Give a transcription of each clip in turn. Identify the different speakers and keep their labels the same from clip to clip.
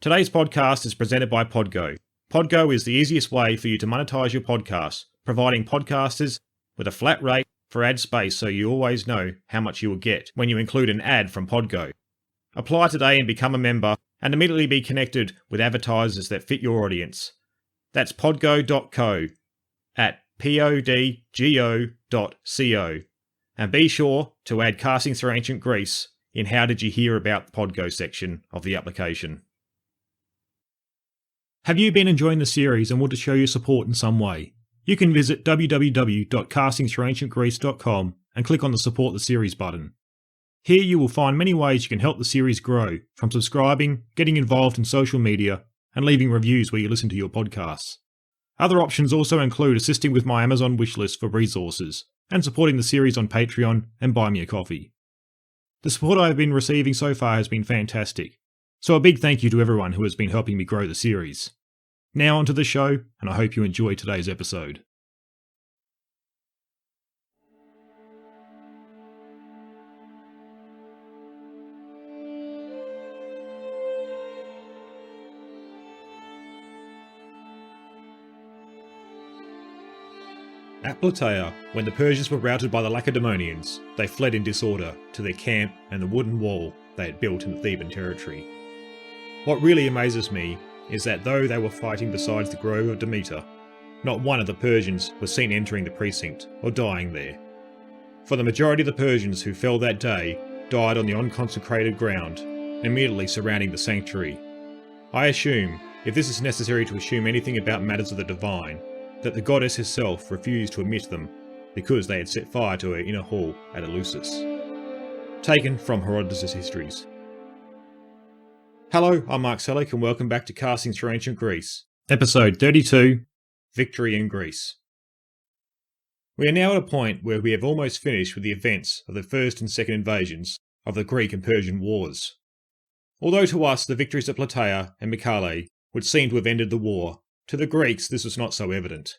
Speaker 1: Today's podcast is presented by Podgo. Podgo is the easiest way for you to monetize your podcast, providing podcasters with a flat rate for ad space so you always know how much you will get when you include an ad from Podgo. Apply today and become a member and immediately be connected with advertisers that fit your audience. That's podgo.co at podgo.co. And be sure to add Casting Through Ancient Greece in How Did You Hear About the Podgo section of the application. Have you been enjoying the series and want to show your support in some way? You can visit www.castingthroughancientgreece.com and click on the Support the Series button. Here you will find many ways you can help the series grow, from subscribing, getting involved in social media, and leaving reviews where you listen to your podcasts. Other options also include assisting with my Amazon wishlist for resources, and supporting the series on Patreon and Buy Me a Coffee. The support I have been receiving so far has been fantastic, so a big thank you to everyone who has been helping me grow the series. Now onto the show, and I hope you enjoy today's episode. At Plataea, when the Persians were routed by the Lacedaemonians, they fled in disorder to their camp and the wooden wall they had built in the Theban territory. What really amazes me is that though they were fighting beside the grove of Demeter, not one of the Persians was seen entering the precinct or dying there. For the majority of the Persians who fell that day died on the unconsecrated ground, immediately surrounding the sanctuary. I assume, if this is necessary to assume anything about matters of the divine, that the goddess herself refused to admit them because they had set fire to her inner hall at Eleusis. Taken from Herodotus' Histories. Hello, I'm Mycale and welcome back to Casting Through Ancient Greece, Episode 32, Victory in Greece. We are now at a point where we have almost finished with the events of the first and second invasions of the Greek and Persian wars. Although to us the victories at Plataea and Mycale would seem to have ended the war, to the Greeks this was not so evident.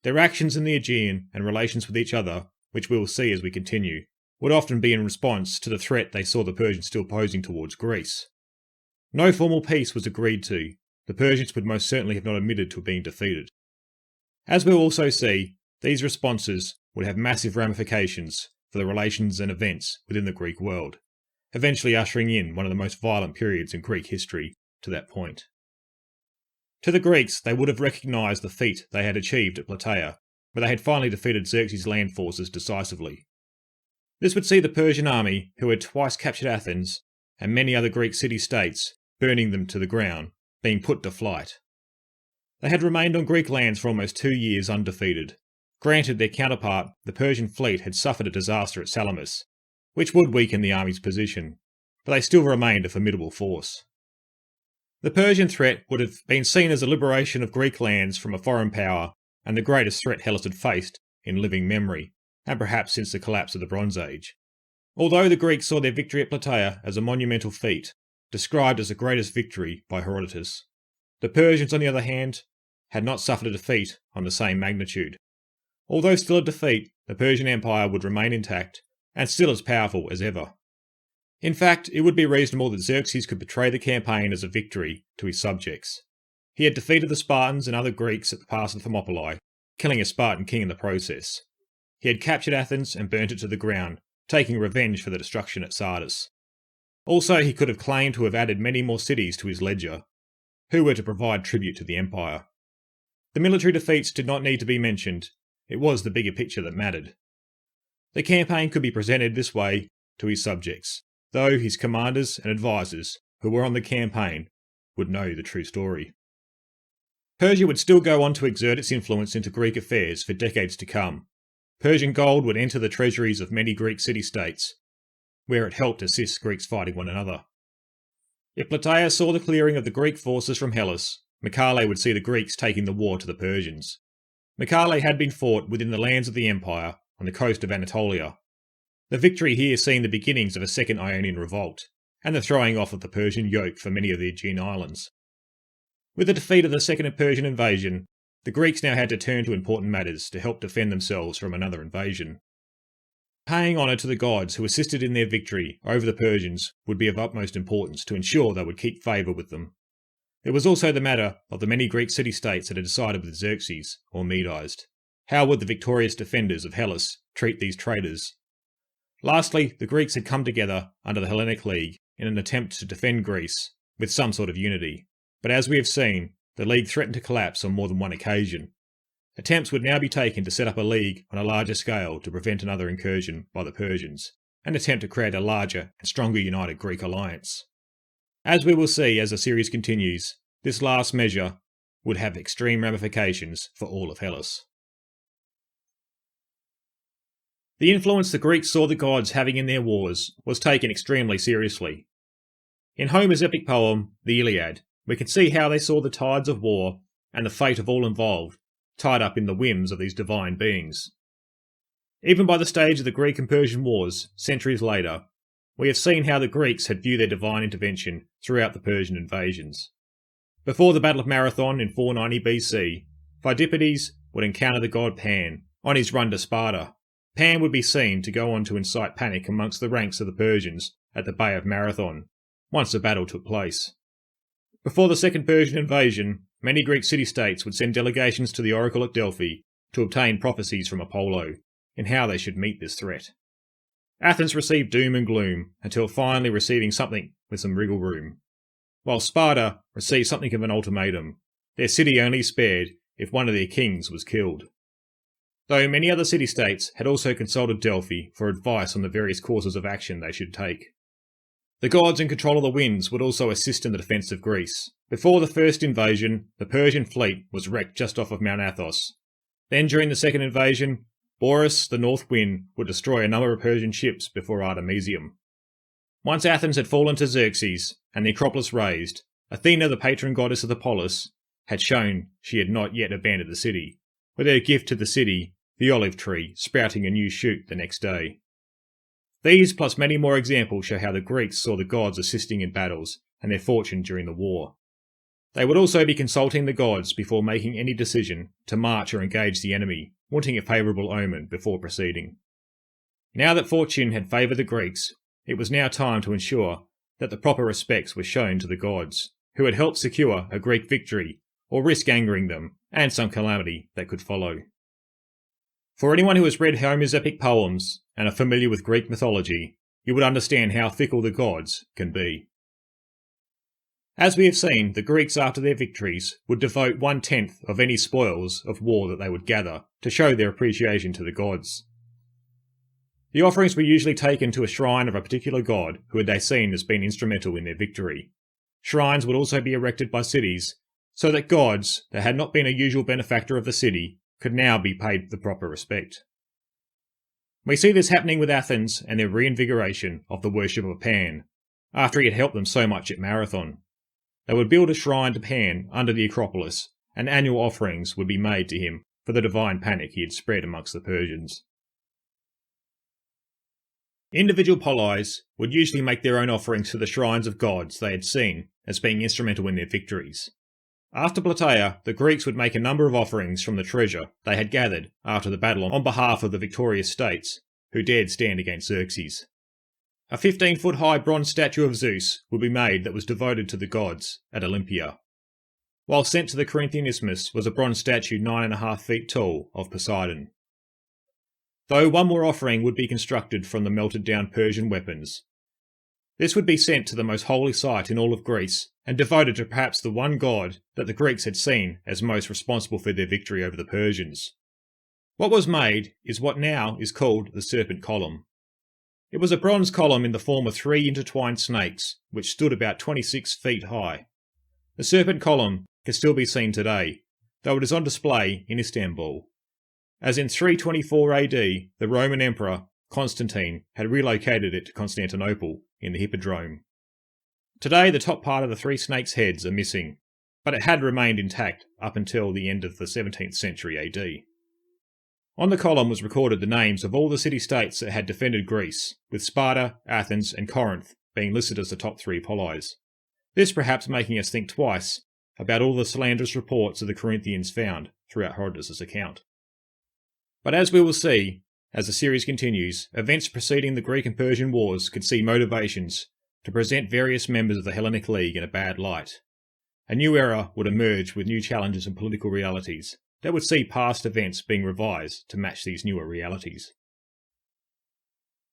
Speaker 1: Their actions in the Aegean and relations with each other, which we will see as we continue, would often be in response to the threat they saw the Persians still posing towards Greece. No formal peace was agreed to. The Persians would most certainly have not admitted to being defeated. As we'll also see, these responses would have massive ramifications for the relations and events within the Greek world, eventually ushering in one of the most violent periods in Greek history to that point. To the Greeks, they would have recognised the feat they had achieved at Plataea, where they had finally defeated Xerxes' land forces decisively. This would see the Persian army, who had twice captured Athens, and many other Greek city-states, burning them to the ground, being put to flight. They had remained on Greek lands for almost 2 years undefeated. Granted, their counterpart, the Persian fleet, had suffered a disaster at Salamis, which would weaken the army's position, but they still remained a formidable force. The Persian threat would have been seen as a liberation of Greek lands from a foreign power and the greatest threat Hellas had faced in living memory, and perhaps since the collapse of the Bronze Age. Although the Greeks saw their victory at Plataea as a monumental feat, described as the greatest victory by Herodotus, the Persians, on the other hand, had not suffered a defeat on the same magnitude. Although still a defeat, the Persian Empire would remain intact and still as powerful as ever. In fact, it would be reasonable that Xerxes could portray the campaign as a victory to his subjects. He had defeated the Spartans and other Greeks at the Pass of Thermopylae, killing a Spartan king in the process. He had captured Athens and burnt it to the ground, taking revenge for the destruction at Sardis. Also, he could have claimed to have added many more cities to his ledger, who were to provide tribute to the empire. The military defeats did not need to be mentioned. It was the bigger picture that mattered. The campaign could be presented this way to his subjects, though his commanders and advisors, who were on the campaign, would know the true story. Persia would still go on to exert its influence into Greek affairs for decades to come. Persian gold would enter the treasuries of many Greek city-states, where it helped assist Greeks fighting one another. If Plataea saw the clearing of the Greek forces from Hellas, Mycale would see the Greeks taking the war to the Persians. Mycale had been fought within the lands of the empire on the coast of Anatolia. The victory here seeing the beginnings of a second Ionian revolt, and the throwing off of the Persian yoke for many of the Aegean islands. With the defeat of the second Persian invasion, the Greeks now had to turn to important matters to help defend themselves from another invasion. Paying honour to the gods who assisted in their victory over the Persians would be of utmost importance to ensure they would keep favour with them. There was also the matter of the many Greek city-states that had decided with Xerxes, or Medized. How would the victorious defenders of Hellas treat these traitors? Lastly, the Greeks had come together under the Hellenic League in an attempt to defend Greece with some sort of unity. But as we have seen, the League threatened to collapse on more than one occasion. Attempts would now be taken to set up a league on a larger scale to prevent another incursion by the Persians, and attempt to create a larger and stronger united Greek alliance. As we will see as the series continues, this last measure would have extreme ramifications for all of Hellas. The influence the Greeks saw the gods having in their wars was taken extremely seriously. In Homer's epic poem, the Iliad, we can see how they saw the tides of war and the fate of all involved tied up in the whims of these divine beings. Even by the stage of the Greek and Persian wars, centuries later, we have seen how the Greeks had viewed their divine intervention throughout the Persian invasions. Before the Battle of Marathon in 490 BC, Phidippides would encounter the god Pan on his run to Sparta. Pan would be seen to go on to incite panic amongst the ranks of the Persians at the Bay of Marathon, once the battle took place. Before the Second Persian invasion, many Greek city-states would send delegations to the oracle at Delphi to obtain prophecies from Apollo in how they should meet this threat. Athens received doom and gloom until finally receiving something with some wriggle room, while Sparta received something of an ultimatum, their city only spared if one of their kings was killed. Though many other city-states had also consulted Delphi for advice on the various courses of action they should take. The gods in control of the winds would also assist in the defence of Greece. Before the first invasion, the Persian fleet was wrecked just off of Mount Athos. Then during the second invasion, Boreas, the north wind, would destroy a number of Persian ships before Artemisium. Once Athens had fallen to Xerxes and the Acropolis razed, Athena, the patron goddess of the polis, had shown she had not yet abandoned the city, with her gift to the city, the olive tree, sprouting a new shoot the next day. These, plus many more examples, show how the Greeks saw the gods assisting in battles and their fortune during the war. They would also be consulting the gods before making any decision to march or engage the enemy, wanting a favourable omen before proceeding. Now that fortune had favoured the Greeks, it was now time to ensure that the proper respects were shown to the gods, who had helped secure a Greek victory, or risk angering them, and some calamity that could follow. For anyone who has read Homer's epic poems and are familiar with Greek mythology, you would understand how fickle the gods can be. As we have seen, the Greeks after their victories would devote 1/10 of any spoils of war that they would gather to show their appreciation to the gods. The offerings were usually taken to a shrine of a particular god who had they seen as being instrumental in their victory. Shrines would also be erected by cities, so that gods that had not been a usual benefactor of the city could now be paid the proper respect. We see this happening with Athens and their reinvigoration of the worship of Pan, after he had helped them so much at Marathon. They would build a shrine to Pan under the Acropolis, and annual offerings would be made to him for the divine panic he had spread amongst the Persians. Individual polies would usually make their own offerings to the shrines of gods they had seen as being instrumental in their victories. After Plataea, the Greeks would make a number of offerings from the treasure they had gathered after the battle on behalf of the victorious states who dared stand against Xerxes. A 15-foot-high bronze statue of Zeus would be made that was devoted to the gods at Olympia, while sent to the Corinthian Isthmus was a bronze statue 9.5 feet tall of Poseidon. Though one more offering would be constructed from the melted-down Persian weapons. This would be sent to the most holy site in all of Greece and devoted to perhaps the one god that the Greeks had seen as most responsible for their victory over the Persians. What was made is what now is called the Serpent Column. It was a bronze column in the form of 3 intertwined snakes, which stood about 26 feet high. The Serpent Column can still be seen today, though it is on display in Istanbul. As in 324 AD, the Roman Emperor Constantine had relocated it to Constantinople in the Hippodrome. Today the top part of the 3 snakes' heads are missing, but it had remained intact up until the end of the 17th century AD. On the column was recorded the names of all the city-states that had defended Greece, with Sparta, Athens and Corinth being listed as the top 3 polies. This perhaps making us think twice about all the slanderous reports of the Corinthians found throughout Herodotus' account. But as we will see, as the series continues, events preceding the Greek and Persian wars could see motivations to present various members of the Hellenic League in a bad light. a new era would emerge with new challenges and political realities that would see past events being revised to match these newer realities.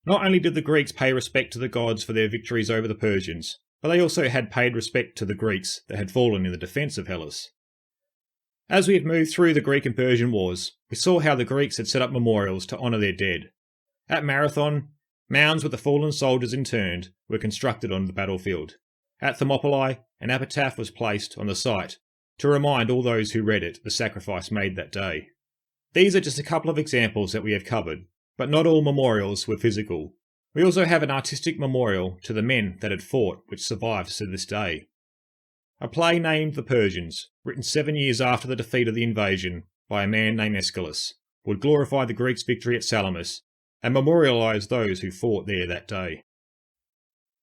Speaker 1: Not only did the Greeks pay respect to the gods for their victories over the Persians, but they also had paid respect to the Greeks that had fallen in the defence of Hellas. As we had moved through the Greek and Persian wars, we saw how the Greeks had set up memorials to honour their dead. At Marathon, mounds with the fallen soldiers interned were constructed on the battlefield. At Thermopylae, an epitaph was placed on the site to remind all those who read it the sacrifice made that day. These are just a couple of examples that we have covered, but not all memorials were physical. We also have an artistic memorial to the men that had fought which survives to this day. A play named The Persians, written 7 years after the defeat of the invasion by a man named Aeschylus, would glorify the Greeks' victory at Salamis and memorialise those who fought there that day.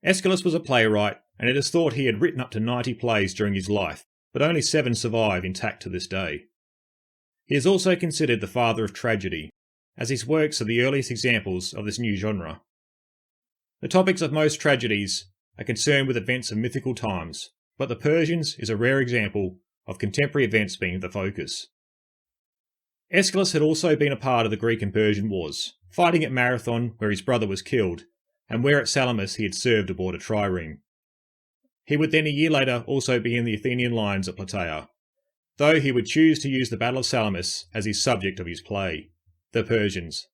Speaker 1: Aeschylus was a playwright, and it is thought he had written up to 90 plays during his life, but only 7 survive intact to this day. He is also considered the father of tragedy, as his works are the earliest examples of this new genre. The topics of most tragedies are concerned with events of mythical times, but The Persians is a rare example of contemporary events being the focus. Aeschylus had also been a part of the Greek and Persian wars, fighting at Marathon where his brother was killed, and where at Salamis he had served aboard a trireme. He would then a year later also be in the Athenian lines at Plataea, though he would choose to use the Battle of Salamis as his subject of his play, The Persians.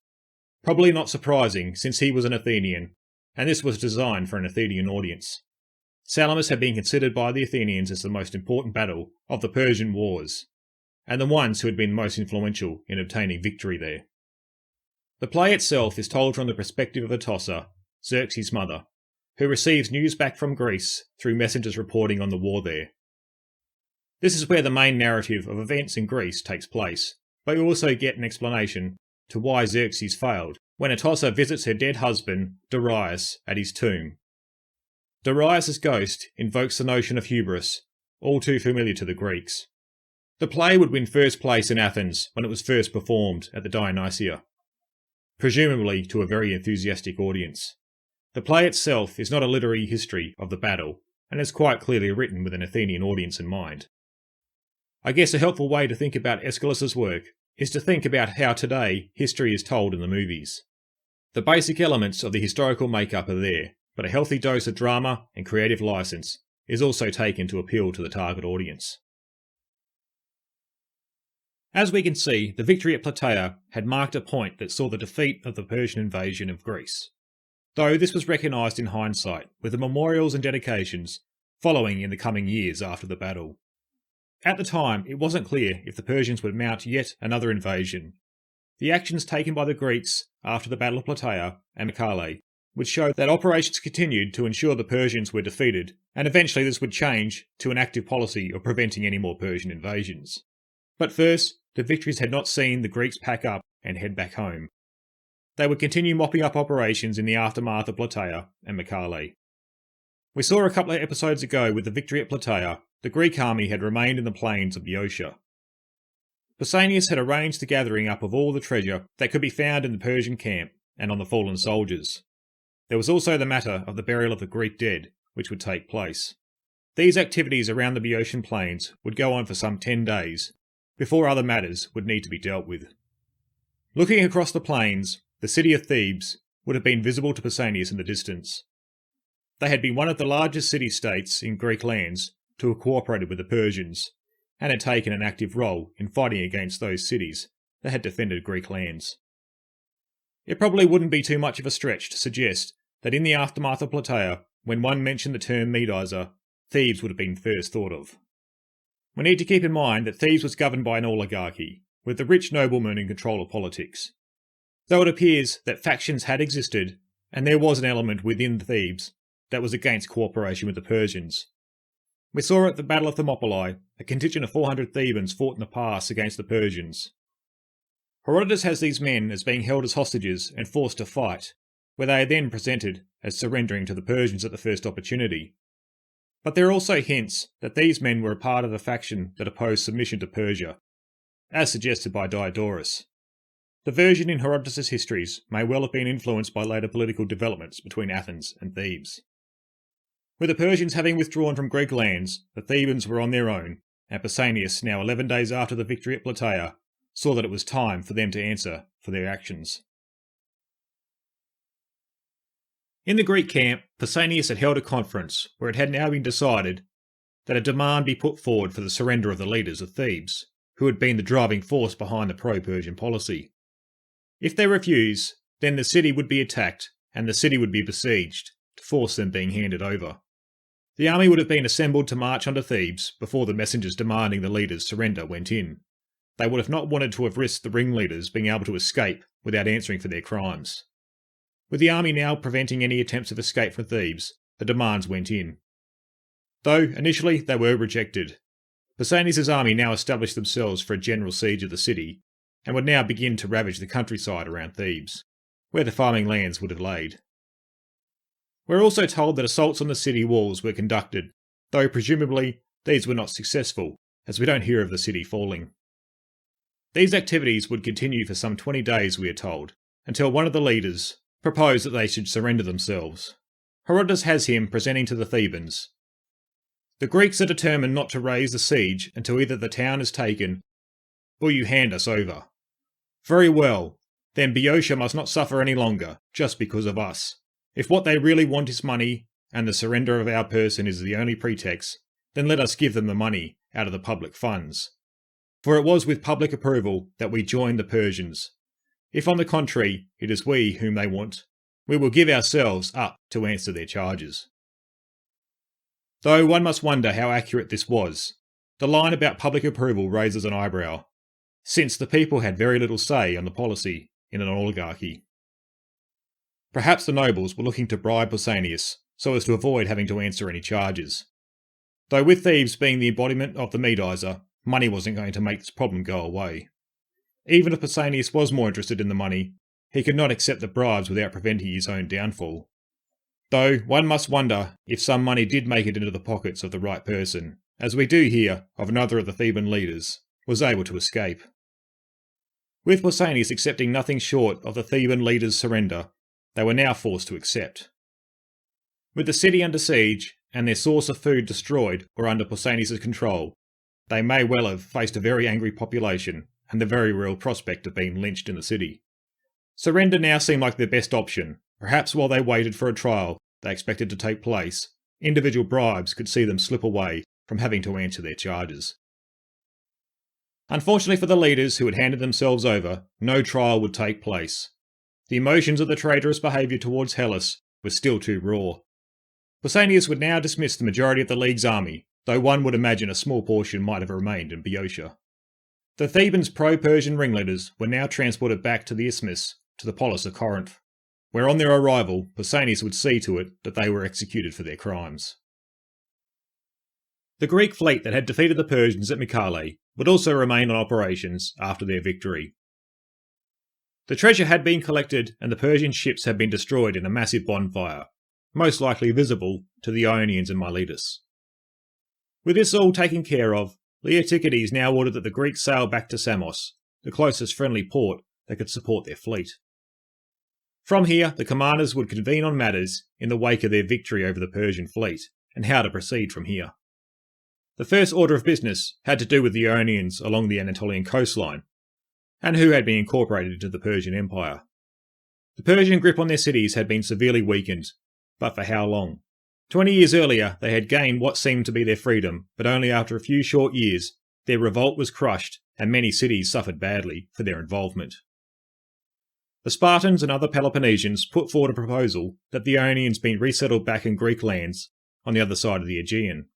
Speaker 1: Probably not surprising, since he was an Athenian, and this was designed for an Athenian audience. Salamis had been considered by the Athenians as the most important battle of the Persian wars, and the ones who had been most influential in obtaining victory there. The play itself is told from the perspective of Atossa, Xerxes' mother, who receives news back from Greece through messengers reporting on the war there. This is where the main narrative of events in Greece takes place, but we also get an explanation to why Xerxes failed when Atossa visits her dead husband, Darius, at his tomb. Darius' ghost invokes the notion of hubris, all too familiar to the Greeks. The play would win first place in Athens when it was first performed at the Dionysia, presumably to a very enthusiastic audience. The play itself is not a literary history of the battle, and is quite clearly written with an Athenian audience in mind. I guess a helpful way to think about Aeschylus' work is to think about how today history is told in the movies. The basic elements of the historical makeup are there, but a healthy dose of drama and creative license is also taken to appeal to the target audience. As we can see, the victory at Plataea had marked a point that saw the defeat of the Persian invasion of Greece, though this was recognised in hindsight, with the memorials and dedications following in the coming years after the battle. At the time, it wasn't clear if the Persians would mount yet another invasion. The actions taken by the Greeks after the Battle of Plataea and Mycale would show that operations continued to ensure the Persians were defeated, and eventually this would change to an active policy of preventing any more Persian invasions. But first, the victories had not seen the Greeks pack up and head back home. They would continue mopping up operations in the aftermath of Plataea and Mycale. We saw a couple of episodes ago with the victory at Plataea, the Greek army had remained in the plains of Boeotia. Pausanias had arranged the gathering up of all the treasure that could be found in the Persian camp and on the fallen soldiers. There was also the matter of the burial of the Greek dead, which would take place. These activities around the Boeotian plains would go on for some 10 days, before other matters would need to be dealt with. Looking across the plains, the city of Thebes would have been visible to Pausanias in the distance. They had been one of the largest city-states in Greek lands to have cooperated with the Persians, and had taken an active role in fighting against those cities that had defended Greek lands. It probably wouldn't be too much of a stretch to suggest that in the aftermath of Plataea, when one mentioned the term Medizer, Thebes would have been first thought of. We need to keep in mind that Thebes was governed by an oligarchy, with the rich noblemen in control of politics. Though it appears that factions had existed, and there was an element within Thebes that was against cooperation with the Persians. We saw at the Battle of Thermopylae a contingent of 400 Thebans fought in the pass against the Persians. Herodotus has these men as being held as hostages and forced to fight, where they are then presented as surrendering to the Persians at the first opportunity. But there are also hints that these men were a part of the faction that opposed submission to Persia, as suggested by Diodorus. The version in Herodotus' histories may well have been influenced by later political developments between Athens and Thebes. With the Persians having withdrawn from Greek lands, the Thebans were on their own, and Pausanias, now 11 days after the victory at Plataea, saw that it was time for them to answer for their actions. In the Greek camp, Pausanias had held a conference where it had now been decided that a demand be put forward for the surrender of the leaders of Thebes, who had been the driving force behind the pro-Persian policy. If they refuse, then the city would be attacked and the city would be besieged, to force them being handed over. The army would have been assembled to march under Thebes before the messengers demanding the leaders' surrender went in. They would have not wanted to have risked the ringleaders being able to escape without answering for their crimes. With the army now preventing any attempts of escape from Thebes, the demands went in. Though initially they were rejected. Pausanias' army now established themselves for a general siege of the city, and would now begin to ravage the countryside around Thebes, where the farming lands would have laid. We're also told that assaults on the city walls were conducted, though presumably these were not successful, as we don't hear of the city falling. These activities would continue for some 20 days, we are told, until one of the leaders proposed that they should surrender themselves. Herodotus has him presenting to the Thebans, "The Greeks are determined not to raise the siege until either the town is taken or you hand us over. Very well, then Boeotia must not suffer any longer, just because of us. If what they really want is money, and the surrender of our person is the only pretext, then let us give them the money out of the public funds. For it was with public approval that we joined the Persians. If on the contrary it is we whom they want, we will give ourselves up to answer their charges." Though one must wonder how accurate this was, the line about public approval raises an eyebrow, since the people had very little say on the policy in an oligarchy. Perhaps the nobles were looking to bribe Pausanias so as to avoid having to answer any charges. Though with Thebes being the embodiment of the Medizer, money wasn't going to make this problem go away. Even if Pausanias was more interested in the money, he could not accept the bribes without preventing his own downfall. Though one must wonder if some money did make it into the pockets of the right person, as we do hear of another of the Theban leaders was able to escape. With Pausanias accepting nothing short of the Theban leaders' surrender, they were now forced to accept. With the city under siege and their source of food destroyed or under Pausanias' control, they may well have faced a very angry population and the very real prospect of being lynched in the city. Surrender now seemed like their best option. Perhaps while they waited for a trial they expected to take place, individual bribes could see them slip away from having to answer their charges. Unfortunately for the leaders who had handed themselves over, no trial would take place. The emotions of the traitorous behaviour towards Hellas were still too raw. Pausanias would now dismiss the majority of the League's army, though one would imagine a small portion might have remained in Boeotia. The Thebans' pro-Persian ringleaders were now transported back to the Isthmus, to the polis of Corinth, where on their arrival Pausanias would see to it that they were executed for their crimes. The Greek fleet that had defeated the Persians at Mycale would also remain on operations after their victory. The treasure had been collected and the Persian ships had been destroyed in a massive bonfire, most likely visible to the Ionians and Miletus. With this all taken care of, Leotychides now ordered that the Greeks sail back to Samos, the closest friendly port that could support their fleet. From here, the commanders would convene on matters in the wake of their victory over the Persian fleet, and how to proceed from here. The first order of business had to do with the Ionians along the Anatolian coastline, and who had been incorporated into the Persian Empire. The Persian grip on their cities had been severely weakened, but for how long? 20 years earlier they had gained what seemed to be their freedom, but only after a few short years their revolt was crushed and many cities suffered badly for their involvement. The Spartans and other Peloponnesians put forward a proposal that the Ionians be resettled back in Greek lands on the other side of the Aegean.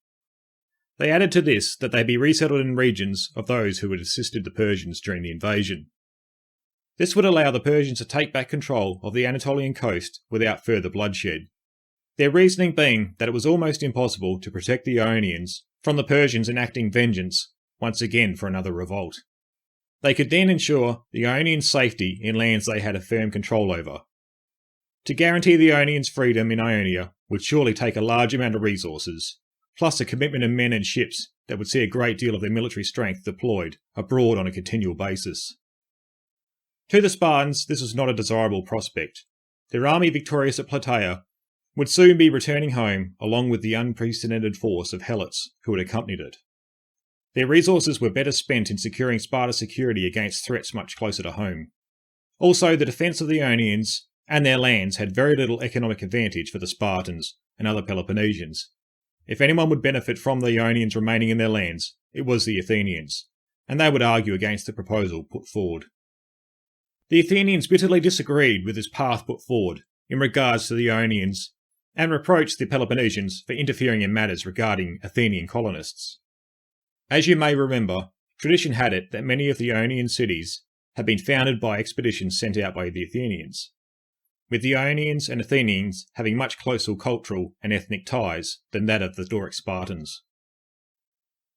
Speaker 1: They added to this that they be resettled in regions of those who had assisted the Persians during the invasion. This would allow the Persians to take back control of the Anatolian coast without further bloodshed. Their reasoning being that it was almost impossible to protect the Ionians from the Persians enacting vengeance once again for another revolt. They could then ensure the Ionians' safety in lands they had a firm control over. To guarantee the Ionians' freedom in Ionia would surely take a large amount of resources, plus a commitment of men and ships that would see a great deal of their military strength deployed abroad on a continual basis. To the Spartans, this was not a desirable prospect. Their army victorious at Plataea would soon be returning home along with the unprecedented force of helots who had accompanied it. Their resources were better spent in securing Sparta's security against threats much closer to home. Also, the defence of the Ionians and their lands had very little economic advantage for the Spartans and other Peloponnesians. If anyone would benefit from the Ionians remaining in their lands, it was the Athenians, and they would argue against the proposal put forward. The Athenians bitterly disagreed with this path put forward in regards to the Ionians, and reproached the Peloponnesians for interfering in matters regarding Athenian colonists. As you may remember, tradition had it that many of the Ionian cities had been founded by expeditions sent out by the Athenians, with the Ionians and Athenians having much closer cultural and ethnic ties than that of the Doric Spartans.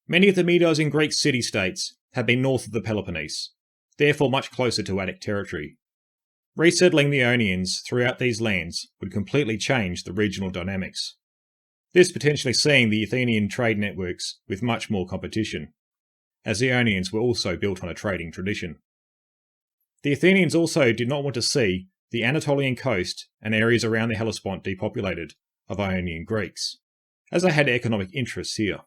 Speaker 1: Many of the Medos and Greek city-states had been north of the Peloponnese, therefore much closer to Attic territory. Resettling the Ionians throughout these lands would completely change the regional dynamics, this potentially seeing the Athenian trade networks with much more competition, as the Ionians were also built on a trading tradition. The Athenians also did not want to see the Anatolian coast and areas around the Hellespont depopulated of Ionian Greeks, as they had economic interests here.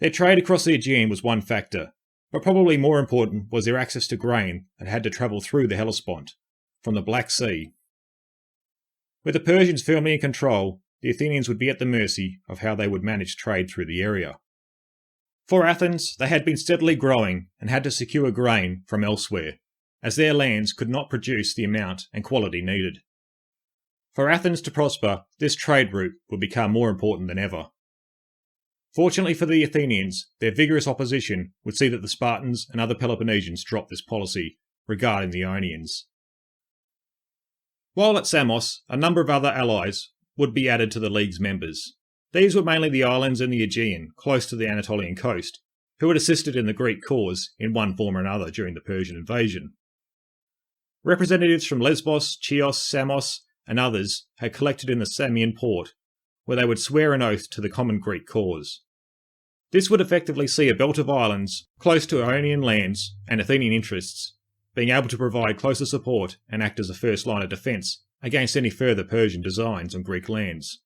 Speaker 1: Their trade across the Aegean was one factor, but probably more important was their access to grain that had to travel through the Hellespont, from the Black Sea. With the Persians firmly in control, the Athenians would be at the mercy of how they would manage trade through the area. For Athens, they had been steadily growing and had to secure grain from elsewhere, as their lands could not produce the amount and quality needed. For Athens to prosper, this trade route would become more important than ever. Fortunately for the Athenians, their vigorous opposition would see that the Spartans and other Peloponnesians dropped this policy regarding the Ionians. While at Samos, a number of other allies would be added to the League's members. These were mainly the islands in the Aegean, close to the Anatolian coast, who had assisted in the Greek cause in one form or another during the Persian invasion. Representatives from Lesbos, Chios, Samos, and others had collected in the Samian port, where they would swear an oath to the common Greek cause. This would effectively see a belt of islands close to Ionian lands and Athenian interests being able to provide closer support and act as a first line of defence against any further Persian designs on Greek lands.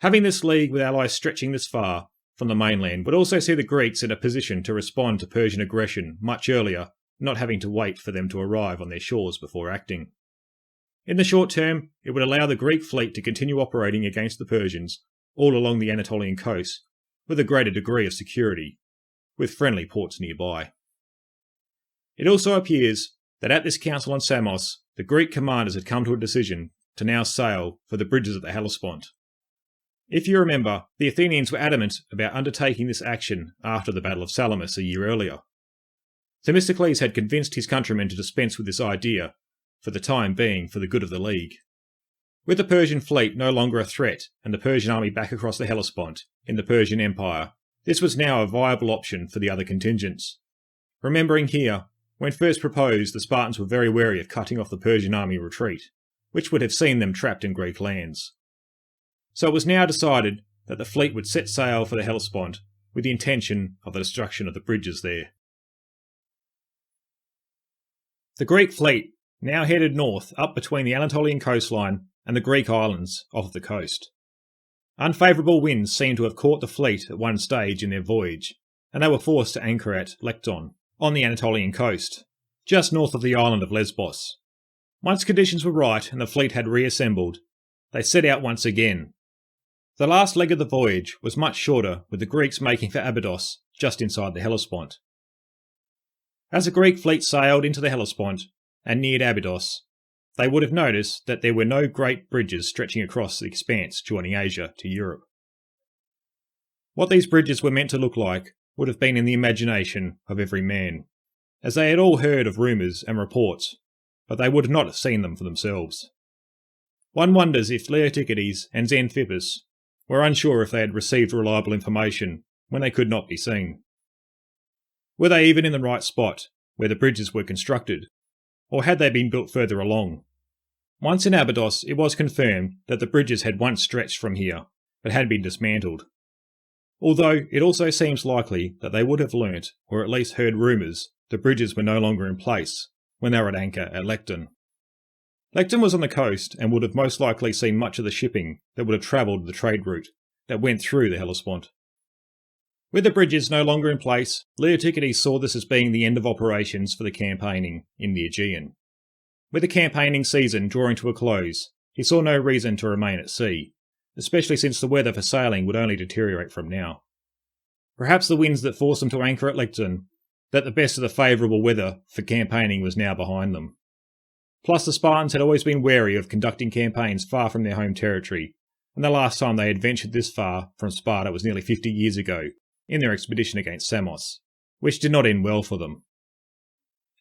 Speaker 1: Having this league with allies stretching this far from the mainland would also see the Greeks in a position to respond to Persian aggression much earlier, not having to wait for them to arrive on their shores before acting. In the short term, it would allow the Greek fleet to continue operating against the Persians all along the Anatolian coast with a greater degree of security, with friendly ports nearby. It also appears that at this council on Samos, the Greek commanders had come to a decision to now sail for the bridges at the Hellespont. If you remember, the Athenians were adamant about undertaking this action after the Battle of Salamis a year earlier. Themistocles had convinced his countrymen to dispense with this idea, for the time being for the good of the League. With the Persian fleet no longer a threat and the Persian army back across the Hellespont in the Persian Empire, this was now a viable option for the other contingents. Remembering here, when first proposed, the Spartans were very wary of cutting off the Persian army retreat, which would have seen them trapped in Greek lands. So it was now decided that the fleet would set sail for the Hellespont with the intention of the destruction of the bridges there. The Greek fleet now headed north up between the Anatolian coastline and the Greek islands off the coast. Unfavourable winds seemed to have caught the fleet at one stage in their voyage, and they were forced to anchor at Lekton, on the Anatolian coast, just north of the island of Lesbos. Once conditions were right and the fleet had reassembled, they set out once again. The last leg of the voyage was much shorter, with the Greeks making for Abydos, just inside the Hellespont. As the Greek fleet sailed into the Hellespont and neared Abydos, they would have noticed that there were no great bridges stretching across the expanse joining Asia to Europe. What these bridges were meant to look like would have been in the imagination of every man, as they had all heard of rumours and reports, but they would not have seen them for themselves. One wonders if Leotychides and Xanthippus were unsure if they had received reliable information when they could not be seen. Were they even in the right spot where the bridges were constructed, or had they been built further along? Once in Abydos, it was confirmed that the bridges had once stretched from here, but had been dismantled. Although it also seems likely that they would have learnt, or at least heard rumours, the bridges were no longer in place when they were at anchor at Lekton. Lecton was on the coast and would have most likely seen much of the shipping that would have travelled the trade route that went through the Hellespont. With the bridges no longer in place, Leotychides saw this as being the end of operations for the campaigning in the Aegean. With the campaigning season drawing to a close, he saw no reason to remain at sea, especially since the weather for sailing would only deteriorate from now. Perhaps the winds that forced them to anchor at Lecton, that the best of the favourable weather for campaigning was now behind them. Plus the Spartans had always been wary of conducting campaigns far from their home territory, and the last time they had ventured this far from Sparta was nearly 50 years ago, in their expedition against Samos, which did not end well for them.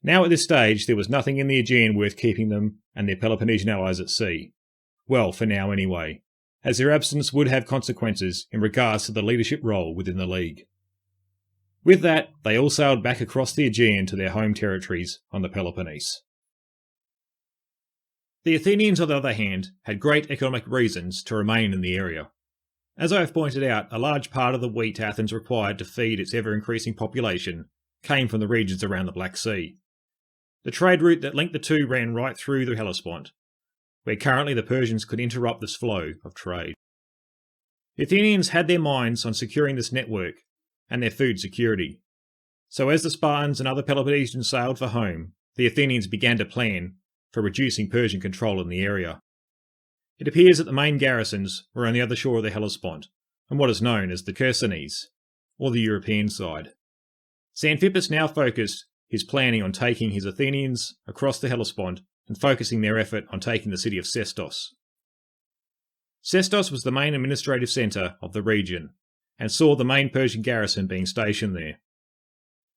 Speaker 1: Now at this stage there was nothing in the Aegean worth keeping them and their Peloponnesian allies at sea. Well, for now anyway, as their absence would have consequences in regards to the leadership role within the League. With that, they all sailed back across the Aegean to their home territories on the Peloponnese. The Athenians, on the other hand, had great economic reasons to remain in the area. As I have pointed out, a large part of the wheat Athens required to feed its ever-increasing population came from the regions around the Black Sea. The trade route that linked the two ran right through the Hellespont, where currently the Persians could interrupt this flow of trade. The Athenians had their minds on securing this network and their food security. So as the Spartans and other Peloponnesians sailed for home, the Athenians began to plan for reducing Persian control in the area. It appears that the main garrisons were on the other shore of the Hellespont, on what is known as the Chersonese, or the European side. Xanthippus now focused his planning on taking his Athenians across the Hellespont and focusing their effort on taking the city of Sestos. Sestos was the main administrative centre of the region, and saw the main Persian garrison being stationed there.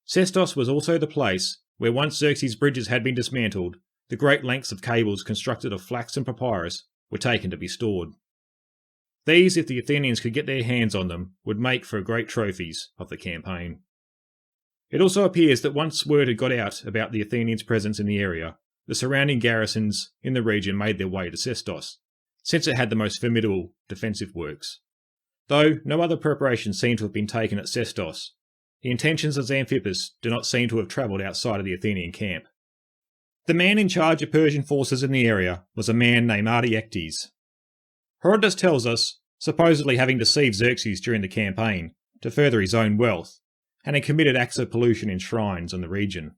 Speaker 1: Sestos was also the place where once Xerxes' bridges had been dismantled, the great lengths of cables constructed of flax and papyrus were taken to be stored. These, if the Athenians could get their hands on them, would make for great trophies of the campaign. It also appears that once word had got out about the Athenians' presence in the area, the surrounding garrisons in the region made their way to Sestos, since it had the most formidable defensive works. Though no other preparations seem to have been taken at Sestos, the intentions of Xanthippus do not seem to have travelled outside of the Athenian camp. The man in charge of Persian forces in the area was a man named Artaxerxes. Herodotus tells us, supposedly having deceived Xerxes during the campaign to further his own wealth, and had committed acts of pollution in shrines in the region.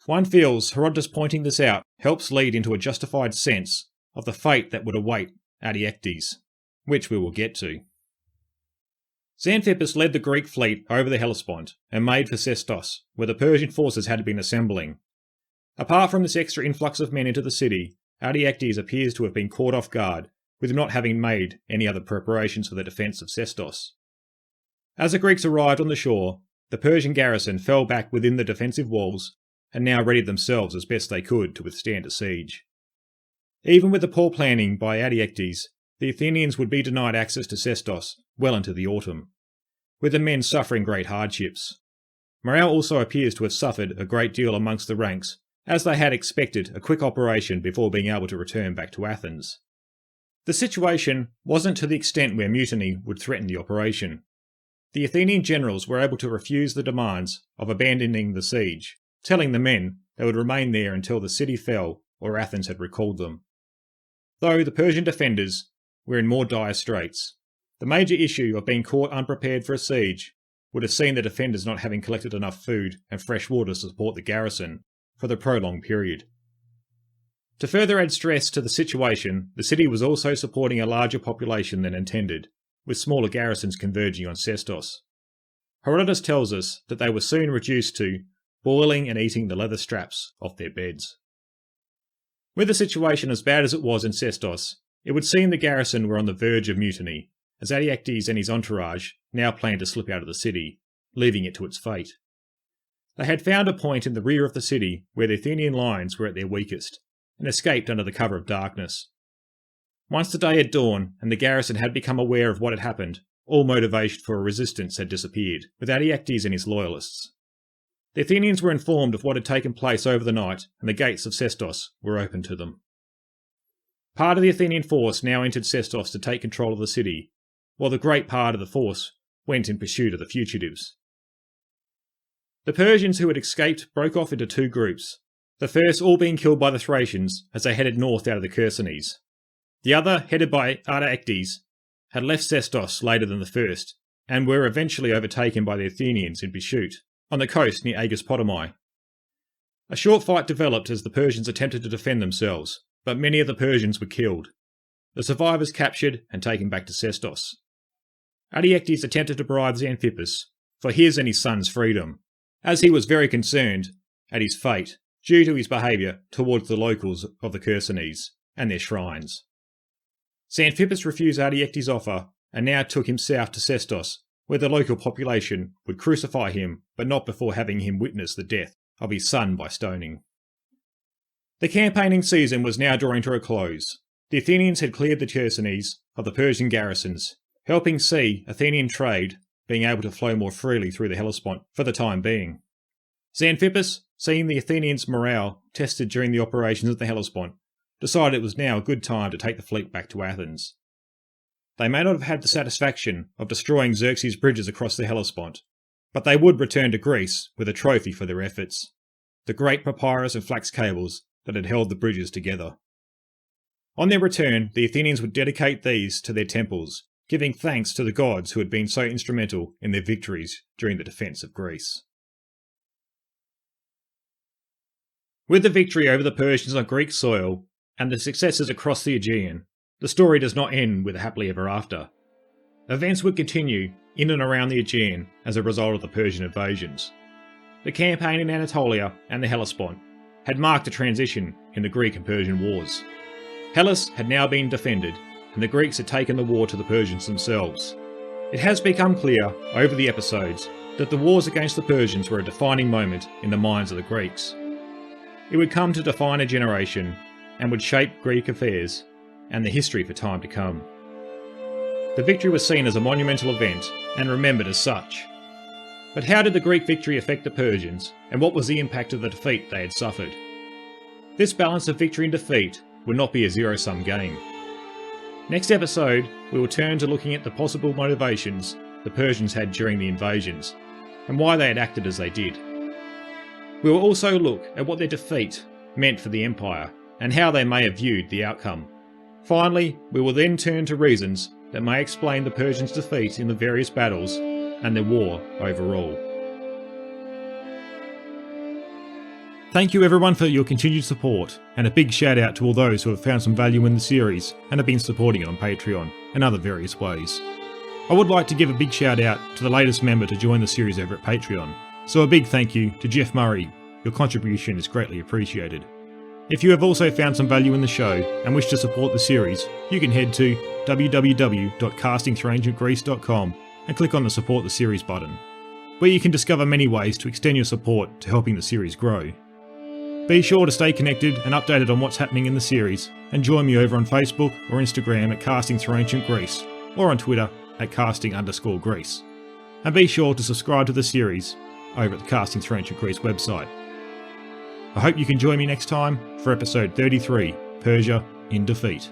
Speaker 1: One feels Herodotus pointing this out helps lead into a justified sense of the fate that would await Artaxerxes, which we will get to. Xanthippus led the Greek fleet over the Hellespont and made for Sestos, where the Persian forces had been assembling. Apart from this extra influx of men into the city, Artaxerxes appears to have been caught off guard, with him not having made any other preparations for the defence of Sestos. As the Greeks arrived on the shore, the Persian garrison fell back within the defensive walls and now readied themselves as best they could to withstand a siege. Even with the poor planning by Artaxerxes, the Athenians would be denied access to Sestos well into the autumn, with the men suffering great hardships. Morale also appears to have suffered a great deal amongst the ranks, as they had expected a quick operation before being able to return back to Athens. The situation wasn't to the extent where mutiny would threaten the operation. The Athenian generals were able to refuse the demands of abandoning the siege, telling the men they would remain there until the city fell or Athens had recalled them. Though the Persian defenders were in more dire straits, the major issue of being caught unprepared for a siege would have seen the defenders not having collected enough food and fresh water to support the garrison for the prolonged period. To further add stress to the situation, the city was also supporting a larger population than intended, with smaller garrisons converging on Sestos. Herodotus tells us that they were soon reduced to boiling and eating the leather straps off their beds. With the situation as bad as it was in Sestos, it would seem the garrison were on the verge of mutiny, as Artaxerxes and his entourage now planned to slip out of the city, leaving it to its fate. They had found a point in the rear of the city where the Athenian lines were at their weakest, and escaped under the cover of darkness. Once the day had dawned and the garrison had become aware of what had happened, all motivation for a resistance had disappeared, with Artaxerxes and his loyalists. The Athenians were informed of what had taken place over the night, and the gates of Sestos were open to them. Part of the Athenian force now entered Sestos to take control of the city, while the great part of the force went in pursuit of the fugitives. The Persians who had escaped broke off into two groups. the first all being killed by the Thracians as they headed north out of the Chersonese. The other, headed by Artaectes, had left Sestos later than the first, and were eventually overtaken by the Athenians in Bishute, on the coast near Aegospotami. A short fight developed as the Persians attempted to defend themselves, but many of the Persians were killed. The survivors captured and taken back to Sestos. Artaectes attempted to bribe Xanthippus for his and his son's freedom, as he was very concerned at his fate due to his behaviour towards the locals of the Chersonese and their shrines. Xanthippus refused Artaectes' offer and now took him south to Sestos, where the local population would crucify him, but not before having him witness the death of his son by stoning. The campaigning season was now drawing to a close. The Athenians had cleared the Chersonese of the Persian garrisons, helping see Athenian trade being able to flow more freely through the Hellespont for the time being. Xanthippus, seeing the Athenians' morale tested during the operations of the Hellespont, decided it was now a good time to take the fleet back to Athens. They may not have had the satisfaction of destroying Xerxes' bridges across the Hellespont, but they would return to Greece with a trophy for their efforts: the great papyrus and flax cables that had held the bridges together. On their return, the Athenians would dedicate these to their temples, giving thanks to the gods who had been so instrumental in their victories during the defence of Greece. With the victory over the Persians on Greek soil and the successes across the Aegean, the story does not end with a happily ever after. Events would continue in and around the Aegean as a result of the Persian invasions. The campaign in Anatolia and the Hellespont had marked a transition in the Greek and Persian wars. Hellas had now been defended, and the Greeks had taken the war to the Persians themselves. It has become clear over the episodes that the wars against the Persians were a defining moment in the minds of the Greeks. It would come to define a generation and would shape Greek affairs and the history for time to come. The victory was seen as a monumental event and remembered as such. But how did the Greek victory affect the Persians, and what was the impact of the defeat they had suffered? This balance of victory and defeat would not be a zero-sum game. Next episode, we will turn to looking at the possible motivations the Persians had during the invasions, and why they had acted as they did. We will also look at what their defeat meant for the empire, and how they may have viewed the outcome. Finally, we will then turn to reasons that may explain the Persians' defeat in the various battles and their war overall. Thank you everyone for your continued support, and a big shout out to all those who have found some value in the series and have been supporting it on Patreon and other various ways. I would like to give a big shout out to the latest member to join the series over at Patreon, so a big thank you to Jeff Murray. Your contribution is greatly appreciated. If you have also found some value in the show and wish to support the series, you can head to www.castingthroughancientgreece.com and click on the Support the Series button, where you can discover many ways to extend your support to helping the series grow. Be sure to stay connected and updated on what's happening in the series, and join me over on Facebook or Instagram at Casting Through Ancient Greece, or on Twitter at casting_Greece. And be sure to subscribe to the series over at the Casting Through Ancient Greece website. I hope you can join me next time for episode 33, Persia in Defeat.